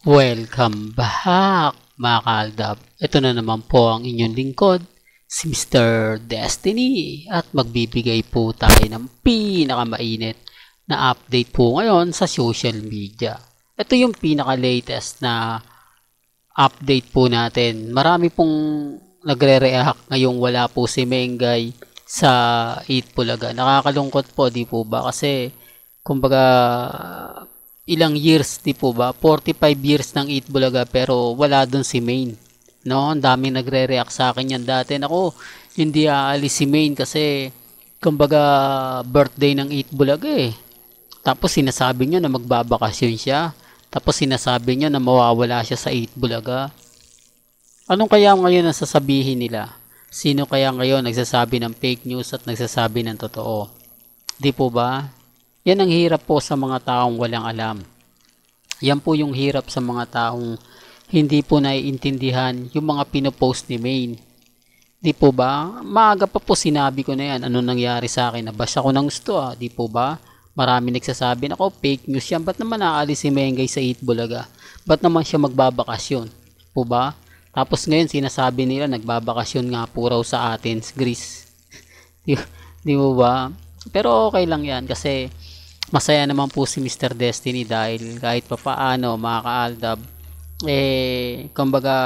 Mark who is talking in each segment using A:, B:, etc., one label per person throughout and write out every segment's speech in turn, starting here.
A: Welcome back mga kaaldab. Ito na naman po ang inyong lingkod, si Mr. Destiny at magbibigay po tayo ng pinakamainit na update po ngayon sa social media. Ito yung pinaka-latest na update po natin. Marami pong nagre-react ngayong wala po si Mengay sa 8 Bulaga. Nakakalungkot po, di po ba? Kasi kumbaga ilang years, di po ba? 45 years ng 8 Bulaga pero wala dun si Main. No, ang daming nagre-react sa akin yan dati. Ako, hindi aalis si Main kasi kumbaga birthday ng 8 Bulaga eh. Tapos sinasabi niya na magbabakasyon siya. Tapos sinasabi niya na mawawala siya sa 8 Bulaga. Anong kaya ngayon ang sasabihin nila? Sino kaya ngayon nagsasabi ng fake news at nagsasabi ng totoo? Di po ba? Yan ang hirap po sa mga taong walang alam. Yan po yung hirap sa mga taong hindi po naiintindihan yung mga pinopost ni Main. Di po ba? Maaga pa po sinabi ko na yan. Ano nangyari sa akin? Nabasa ko ng gusto Di po ba? Marami nagsasabi, nako fake news yan. Ba't naman aalis si Mengay sa 8 Bulaga? Ba't naman siya magbabakasyon? Po ba? Tapos ngayon sinasabi nila nagbabakasyon nga po raw sa Athens, Greece. Di po ba? Pero okay lang yan kasi masaya naman po si Mr. Destiny dahil kahit pa paano mga kaaldab kumbaga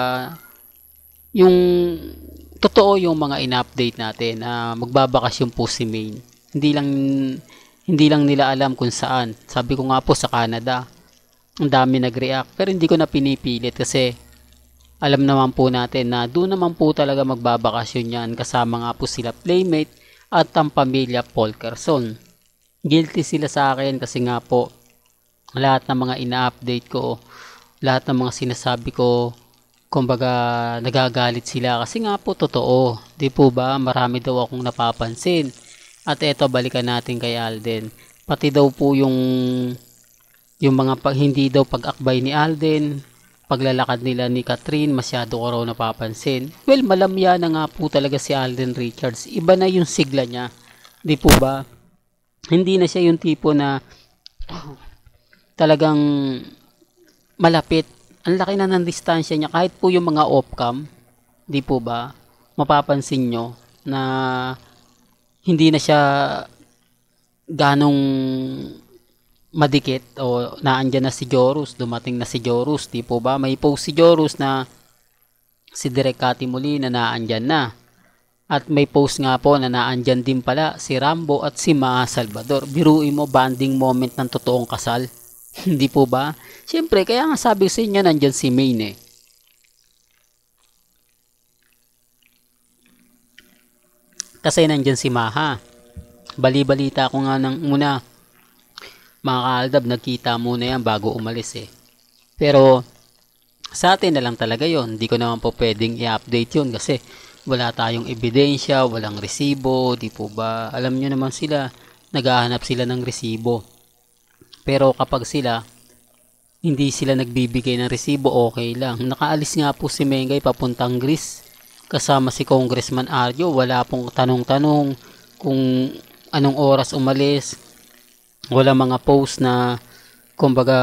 A: yung totoo yung mga in-update natin na magbabakasyon po si Main. Hindi lang nila alam kung saan. Sabi ko nga po sa Canada. Ang dami nag-react pero hindi ko na pinipilit kasi alam naman po natin na doon naman po talaga magbabakasyon yan kasama nga po sila Playmate at ang pamilya Polkerson. Guilty sila sa akin kasi nga po lahat ng mga ina-update ko, lahat ng mga sinasabi ko, kumbaga nagagalit sila kasi nga po totoo. Di po ba? Marami daw akong napapansin. At eto balikan natin kay Alden. Pati daw po yung mga hindi daw pag-akbay ni Alden, paglalakad nila ni Catherine, masyado ko raw napapansin. Well, malamya na nga po talaga si Alden Richards. Iba na yung sigla niya. Di po ba? Hindi na siya yung tipo na talagang malapit. Ang laki na ng distansya niya. Kahit po yung mga off-cam, di po ba? Mapapansin nyo na hindi na siya ganong madikit o naandyan na si Jorus, dumating na si Jorus, di po ba? May post si Jorus na si Direk Cathy Molina na naandyan na. At may post nga po na naandyan din pala si Rambo at si Maa Salvador. Biruin mo, bonding moment ng totoong kasal. Hindi po ba? Siyempre, kaya nga sabi sa inyo, nandyan si Main eh. Kasi nandyan si Maha. Bali-balita ko nga ng muna. Mga kaaldab, nagkita muna yan bago umalis eh. Pero, sa atin na lang talaga yon. Hindi ko naman po pwedeng i-update yun kasi wala tayong ebidensya, walang resibo, di po ba? Alam nyo naman sila, naghahanap sila ng resibo. Pero kapag sila, hindi sila nagbibigay ng resibo, okay lang. Nakaalis nga po si Mengay papuntang Greece. Kasama si Congressman Arjo, wala pong tanong-tanong kung anong oras umalis. Wala mga post na kumbaga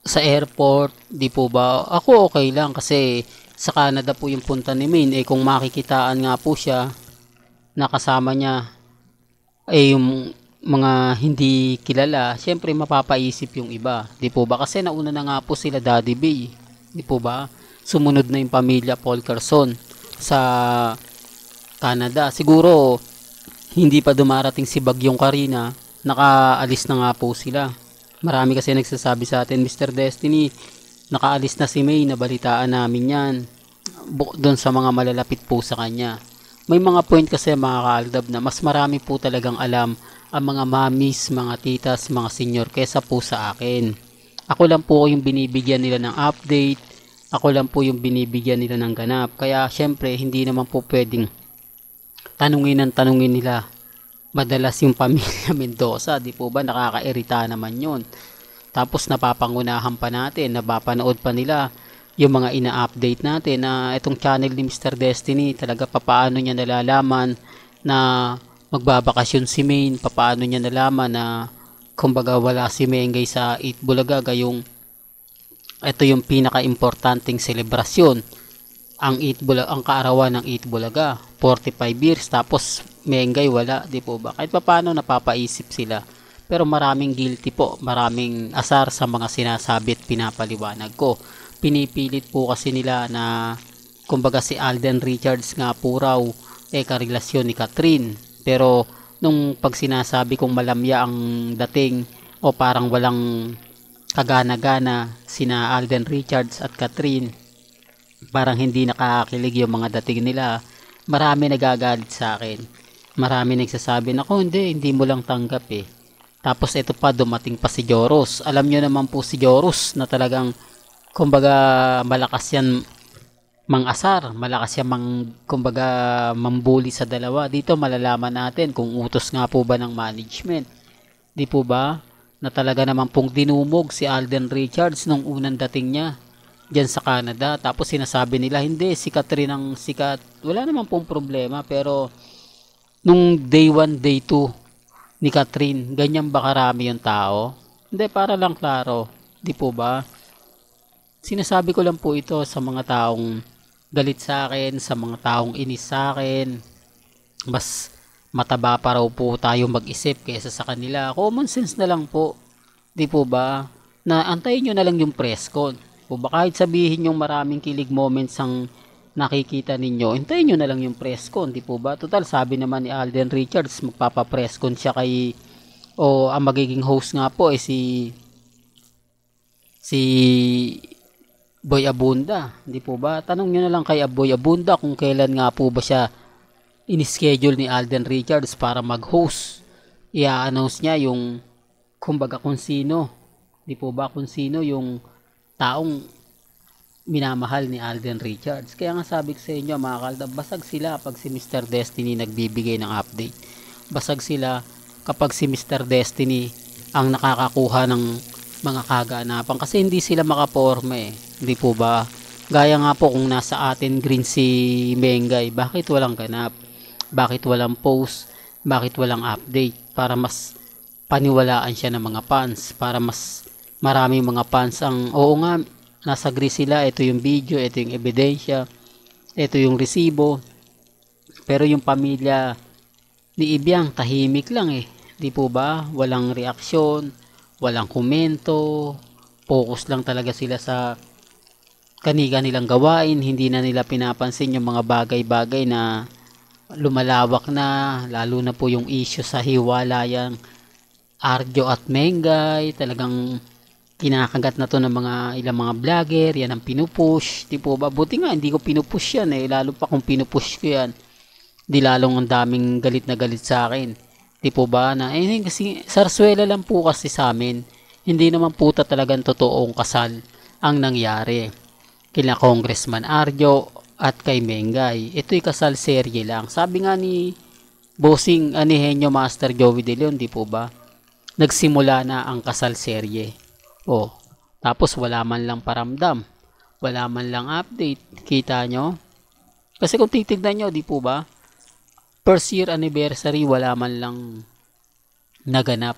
A: sa airport, di po ba? Ako okay lang kasi sa Canada po yung punta ni Main. Kung makikitaan nga po siya, nakasama niya yung mga hindi kilala, syempre mapapaisip yung iba. Di po ba? Kasi nauna na nga po sila Daddy Bay. Di po ba? Sumunod na yung pamilya Polkerson sa Canada. Siguro, hindi pa dumarating si Bagyong Karina, nakaalis na nga po sila. Marami kasi nagsasabi sa atin, Mr. Destiny, nakaalis na si May, nabalitaan namin yan. Doon sa mga malalapit po sa kanya. May mga point kasi mga kaaldab na mas marami po talagang alam ang mga mamis, mga titas, mga senior kesa po sa akin. Ako lang po yung binibigyan nila ng update. Ako lang po yung binibigyan nila ng ganap. Kaya syempre hindi naman po pwedeng tanungin nila. Madalas yung pamilya Mendoza, di po ba? Nakakairita naman yun. Tapos napapangunahan pa natin, napapanood pa nila yung mga ina-update natin na itong channel ni Mr. Destiny, talaga papaano niya nalalaman na magbabakasyon si Main, papaano niya nalaman na kumbaga wala si Mengay sa 8 Bulaga, gayong ito yung pinaka-importanting selebrasyon, ang kaarawan ng 8 Bulaga, 45 years, tapos Mengay wala, di po ba? Kahit papaano napapaisip sila. Pero maraming guilty po, maraming asar sa mga sinasabi at pinapaliwanag ko. Pinipilit po kasi nila na kumbaga si Alden Richards nga po raw karelasyon ni Catherine. Pero nung pag sinasabi kong malamya ang dating o parang walang kagana-gana sina Alden Richards at Catherine, parang hindi nakakakilig yung mga dating nila, marami nagagalit sa akin. Marami nagsasabi na hindi mo lang tanggap eh. Tapos ito pa, dumating pa si Joros. Alam nyo naman po si Joros na talagang kumbaga malakas yan mang-asar, malakas yan kumbaga mambuli sa dalawa. Dito malalaman natin kung utos nga po ba ng management. Di po ba? Na talaga naman pong dinumog si Alden Richards nung unang dating niya dyan sa Canada. Tapos sinasabi nila hindi, si Catherine ang sikat. Wala naman pong problema, pero nung day 1, day 2 ni Catherine, ganyan ba karami yung tao? Hindi, para lang klaro. Di po ba? Sinasabi ko lang po ito sa mga taong galit sa akin, sa mga taong inis sa akin. Mas mataba pa raw po tayo mag-isip kaysa sa kanila. Common sense na lang po. Di po ba? Na antayin nyo na lang yung press con. O ba kahit sabihin yung maraming kilig moments ang nakikita ninyo, hintayin nyo na lang yung press con, di po ba? Total, sabi naman ni Alden Richards, magpapa-press con siya ang magiging host nga po si Boy Abunda, di po ba? Tanong nyo na lang kay Boy Abunda kung kailan nga po ba siya in-schedule ni Alden Richards para mag-host. I-announce niya yung kumbaga kung sino, di po ba? Kung sino yung taong minamahal ni Alden Richards. Kaya nga sabi ko sa inyo mga kaldab, basag sila pag si Mr. Destiny nagbibigay ng update. Basag sila kapag si Mr. Destiny ang nakakakuha ng mga kaganapan kasi hindi sila makaporma eh. Hindi po ba? Gaya nga po kung nasa atin green si Mengay, bakit walang ganap? Bakit walang post? Bakit walang update? Para mas paniwalaan siya ng mga fans, para mas maraming mga fans ang nga nasa gris sila, ito yung video, ito yung ebidensya, ito yung resibo. Pero yung pamilya ni Ibiang tahimik lang eh, di po ba? Walang reaksyon, walang komento, focus lang talaga sila sa kani-kanilang gawain. Hindi na nila pinapansin yung mga bagay-bagay na lumalawak na, lalo na po yung issue sa hiwalayang Arjo at Mengay. Talagang kinakagat na to ng ilang mga vlogger, yan ang pinupush, di po ba? Buti nga hindi ko pinupush yan eh, lalo pa kung pinupush ko yan, di lalong ang daming galit na galit sa akin, di po ba? Kasi sarswela lang po kasi sa amin, hindi naman po talagang totoong kasal ang nangyari kila Congressman Arjo at kay Mengay. Ito'y kasal serye lang, sabi nga ni Bossing Anihenyo Master Joey De Leon, di po ba? Nagsimula na ang kasal serye. Tapos wala man lang paramdam, wala man lang update. Kita nyo? Kasi kung titignan nyo, di po ba? First year anniversary, wala man lang naganap,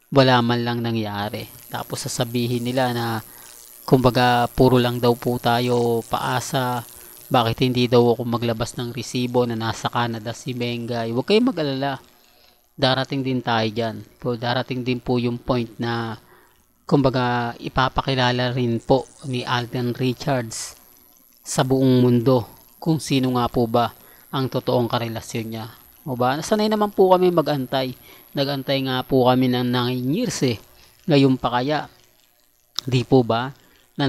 A: wala man lang nangyari. Tapos sasabihin nila na kumbaga puro lang daw po tayo paasa, bakit hindi daw ako maglabas ng resibo na nasa Canada si Mengay. Huwag kayong mag-alala, darating din tayo dyan. Darating din po yung point na kumbaga ipapakilala rin po ni Alden Richards sa buong mundo kung sino nga po ba ang totoong karelasyon niya. O ba? Nasanay naman po kami mag-antay. Nag-antay nga po kami ng 9 years eh. Ngayon pa kaya, di po ba, na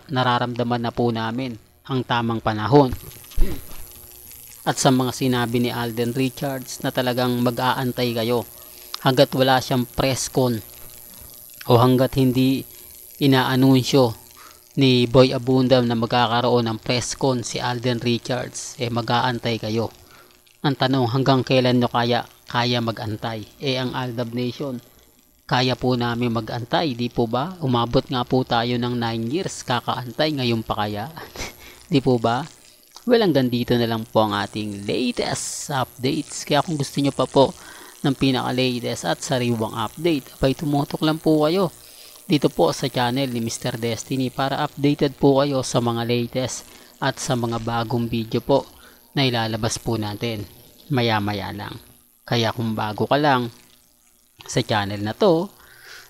A: nararamdaman na po namin ang tamang panahon. At sa mga sinabi ni Alden Richards na talagang mag-aantay kayo hanggat wala siyang press con o hanggat hindi inaanunsyo ni Boy Abunda na magkakaroon ng press con si Alden Richards, mag-aantay kayo. Ang tanong, hanggang kailan nyo kaya mag-antay? Ang Aldab Nation, kaya po namin mag-antay, di po ba? Umabot nga po tayo ng 9 years kakaantay, ngayon pa kaya? Di po ba? Well, hanggang dito na lang po ang ating latest updates. Kaya kung gusto nyo pa po ng pinaka-latest at sariwang update, abay tumutok lang po kayo dito po sa channel ni Mr. Destiny para updated po kayo sa mga latest at sa mga bagong video po na ilalabas po natin maya maya lang. Kaya kung bago ka lang sa channel na to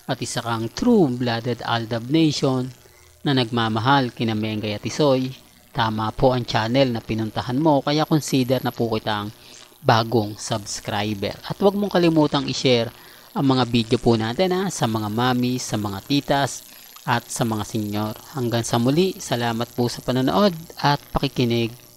A: at isa kang true-blooded Aldab Nation na nagmamahal kina Mengay at Isoy, tama po ang channel na pinuntahan mo, kaya consider na po kitang bagong subscriber. At huwag mong kalimutang i-share ang mga video po natin sa mga mami, sa mga titas at sa mga senyor. Hanggang sa muli, salamat po sa panonood at pakikinig.